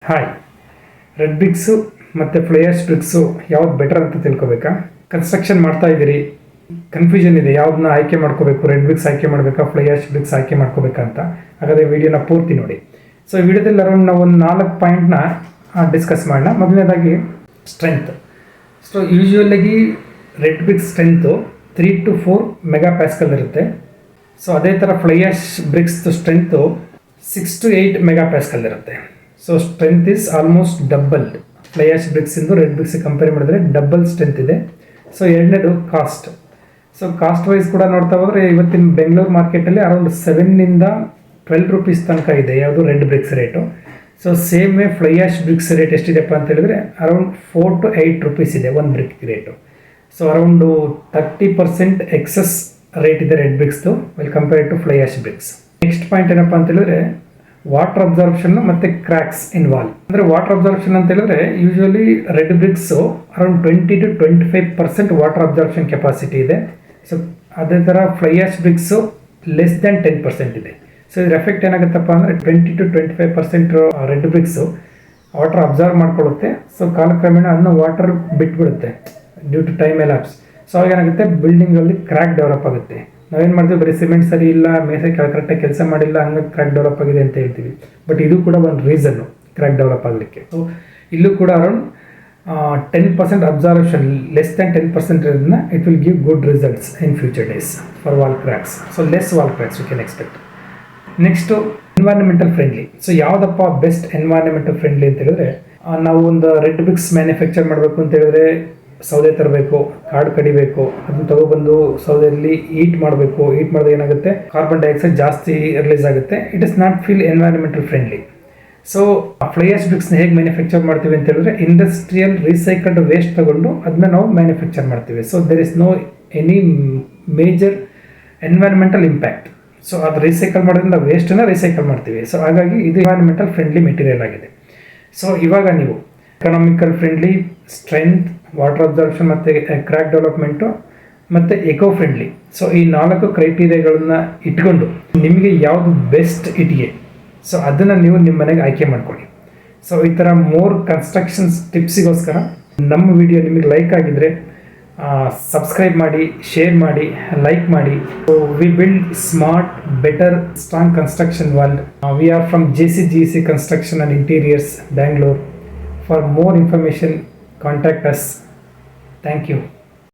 Hi, red bricks ಮತ್ತು fly ash bricks ಯಾವ್ದು better ಅಂತ ತಿಳ್ಕೊಬೇಕಾ? ಕನ್ಸ್ಟ್ರಕ್ಷನ್ ಮಾಡ್ತಾ ಇದ್ದೀರಿ, ಕನ್ಫ್ಯೂಷನ್ ಇದೆ, ಯಾವ್ದನ್ನ ಆಯ್ಕೆ ಮಾಡ್ಕೋಬೇಕು, ರೆಡ್ ಬ್ರಿಕ್ಸ್ ಆಯ್ಕೆ ಮಾಡಬೇಕಾ, ಫ್ಲೈ ಆ್ಯಶ್ ಬ್ರಿಕ್ಸ್ ಆಯ್ಕೆ ಮಾಡ್ಕೋಬೇಕಾ ಅಂತ. ಹಾಗಾದರೆ ವಿಡಿಯೋನ ಪೂರ್ತಿ ನೋಡಿ. ಸೊ ಈ ವಿಡಿಯೋದಲ್ಲಿ ಅರೌಂಡ್ ನಾವು ಒಂದು 4 ಪಾಯಿಂಟ್ನ ಡಿಸ್ಕಸ್ ಮಾಡೋಣ. ಮೊದಲನೇದಾಗಿ ಸ್ಟ್ರೆಂತ್. ಸೊ ಯೂಶ್ವಲಾಗಿ red bricks strength 3 to 4 mega pascal ಇರುತ್ತೆ. ಸೊ ಅದೇ ಥರ ಫ್ಲೈ ಆ್ಯಶ್ ಬ್ರಿಕ್ಸ್ದು ಸ್ಟ್ರೆಂತು 6 to 8 ಮೆಗಾ ಪ್ಯಾಸ್ಕಲ್ ಇರುತ್ತೆ. So strength is almost doubled. Fly ash ಬ್ರಿಕ್ಸಿಂದು ರೆಡ್ ಬ್ರಿಕ್ಸ್ ಕಂಪೇರ್ ಮಾಡಿದ್ರೆ ಡಬಲ್ ಸ್ಟ್ರೆಂತ್ ಇದೆ. ಸೊ ಎರಡನೇದು ಕಾಸ್ಟ್. ಸೊ ಕಾಸ್ಟ್ ವೈಸ್ ಕೂಡ ನೋಡ್ತಾ ಹೋದರೆ ಇವತ್ತಿನ ಬೆಂಗಳೂರು ಮಾರ್ಕೆಟಲ್ಲಿ ಅರೌಂಡ್ 7 to 12 ರೂಪೀಸ್ ತನಕ ಇದೆ ಯಾವುದು red bricks rate. So same way fly ash bricks rate ಎಷ್ಟಿದೆಪ್ಪ ಅಂತ ಹೇಳಿದ್ರೆ ಅರೌಂಡ್ 4 to 8 ರೂಪೀಸ್ ಇದೆ ಒಂದು brick rate. So around 30% excess rate ಇದೆ ರೆಡ್ ಬ್ರಿಕ್ಸ್ದು well compared to fly ash bricks. Next point ಏನಪ್ಪ ಅಂತ ಹೇಳಿದ್ರೆ ವಾಟರ್ ಅಬ್ಸಾರ್ಪ್ಷನ್ ಮತ್ತು ಕ್ರ್ಯಾಕ್ಸ್ ಇನ್ ವಾಲ್. ಅಂದರೆ ವಾಟರ್ ಅಬ್ಸಾರ್ಪ್ಷನ್ ಅಂತ ಹೇಳಿದ್ರೆ usually red bricks around 20 to 25% water absorption capacity ಇದೆ. ಸೊ ಅದೇ ಥರ fly ash bricks less than 10% ಇದೆ. ಸೊ ಇದ್ರ ಎಫೆಕ್ಟ್ ಏನಾಗುತ್ತಪ್ಪ ಅಂದರೆ 20 to 25% red bricks water absorb ಮಾಡ್ಕೊಳ್ಳುತ್ತೆ. ಸೊ ಕಾಲಕ್ರಮೇಣ ಅದನ್ನ ವಾಟರ್ ಬಿಟ್ಬಿಡುತ್ತೆ due to time elapse. So ಅವಾಗ ಏನಾಗುತ್ತೆ, ಬಿಲ್ಡಿಂಗಲ್ಲಿ ಕ್ರ್ಯಾಕ್ ಡೆವಲಪ್ ಆಗುತ್ತೆ. ನಾವೇನು ಮಾಡ್ತೀವಿ, ಬರೀ ಸಿಮೆಂಟ್ ಸರಿ ಇಲ್ಲ, ಮೇಸೆ ಕರೆಕ್ಟಾಗಿ ಕೆಲಸ ಮಾಡಿಲ್ಲ, ಹಂಗಾಗಿ ಕ್ರ್ಯಾಕ್ ಡೆವಲಪ್ ಆಗಿದೆ ಅಂತ ಹೇಳ್ತೀವಿ. ಬಟ್ ಇದು ಕೂಡ ಒಂದು ರೀಸನ್ನು ಕ್ರ್ಯಾಕ್ ಡೆವಲಪ್ ಆಗಲಿಕ್ಕೆ. ಸೊ ಇಲ್ಲೂ ಕೂಡ ಅರೌಂಡ್ 10% ಅಬ್ಸರ್ವೇಷನ್, ಲೆಸ್ ದ್ಯಾನ್ 10% ಇರೋದನ್ನ it will give good results in future days for wall cracks. So less wall cracks you can expect. Next environmental friendly. So ಯಾವುದಪ್ಪ best environmental friendly ಅಂತ ಹೇಳಿದ್ರೆ, ನಾವು ಒಂದು red BRICS manufacture ಮಾಡಬೇಕು ಅಂತ ಹೇಳಿದ್ರೆ ಸೌದೆ ತರಬೇಕು, ಕಾಡು ಕಡಿಬೇಕು, ಅದನ್ನ ತಗೊಬಂದು ಸೌದೆಯಲ್ಲಿ ಹೀಟ್ ಮಾಡಬೇಕು. ಹೀಟ್ ಮಾಡಿದಾಗ ಏನಾಗುತ್ತೆ, ಕಾರ್ಬನ್ ಡೈಆಕ್ಸೈಡ್ ಜಾಸ್ತಿ ರಿಲೀಸ್ ಆಗುತ್ತೆ. It is not feel environmental friendly. So fly ash ಬ್ರಿಕ್ಸ್ನ ಹೇಗೆ ಮ್ಯಾನುಫ್ಯಾಕ್ಚರ್ ಮಾಡ್ತೀವಿ ಅಂತ ಹೇಳಿದ್ರೆ, ಇಂಡಸ್ಟ್ರಿಯಲ್ ರೀಸೈಕಲ್ಡ್ ವೇಸ್ಟ್ ತಗೊಂಡು ಅದನ್ನ ನಾವು ಮ್ಯಾನುಫ್ಯಾಕ್ಚರ್ ಮಾಡ್ತೀವಿ. So there is no any major environmental impact. So ಅದು ರೀಸೈಕಲ್ ಮಾಡೋದ್ರಿಂದ ವೇಸ್ಟನ್ನು ರೀಸೈಕಲ್ ಮಾಡ್ತೀವಿ. ಸೊ ಹಾಗಾಗಿ ಇದು ಎನ್ವೈರನ್ಮೆಂಟಲ್ ಫ್ರೆಂಡ್ಲಿ ಮೆಟೀರಿಯಲ್ ಆಗಿದೆ. ಸೊ ಇವಾಗ ನೀವು economical friendly, strength, water absorption ಮತ್ತು ಕ್ರ್ಯಾಕ್ ಡೆವಲಪ್ಮೆಂಟು ಮತ್ತು ಎಕೋ ಫ್ರೆಂಡ್ಲಿ. ಸೊ ಈ 4 ಕ್ರೈಟೀರಿಯಾಗಳನ್ನ ಇಟ್ಕೊಂಡು ನಿಮಗೆ ಯಾವುದು ಬೆಸ್ಟ್ ಇಟಿಗೆ, ಸೊ ಅದನ್ನು ನೀವು ನಿಮ್ಮ ಮನೆಗೆ ಆಯ್ಕೆ ಮಾಡ್ಕೊಳ್ಳಿ. ಸೊ ಈ ಥರ ಮೋರ್ ಕನ್ಸ್ಟ್ರಕ್ಷನ್ಸ್ ಟಿಪ್ಸಿಗೋಸ್ಕರ ನಮ್ಮ ವಿಡಿಯೋ ನಿಮಗೆ ಲೈಕ್ ಆಗಿದ್ದರೆ ಸಬ್ಸ್ಕ್ರೈಬ್ ಮಾಡಿ, ಶೇರ್ ಮಾಡಿ, ಲೈಕ್ ಮಾಡಿ. So we build smart, better, strong construction world. We are from JCGC Construction and Interiors, Bangalore. For more information, contact us. Thank you.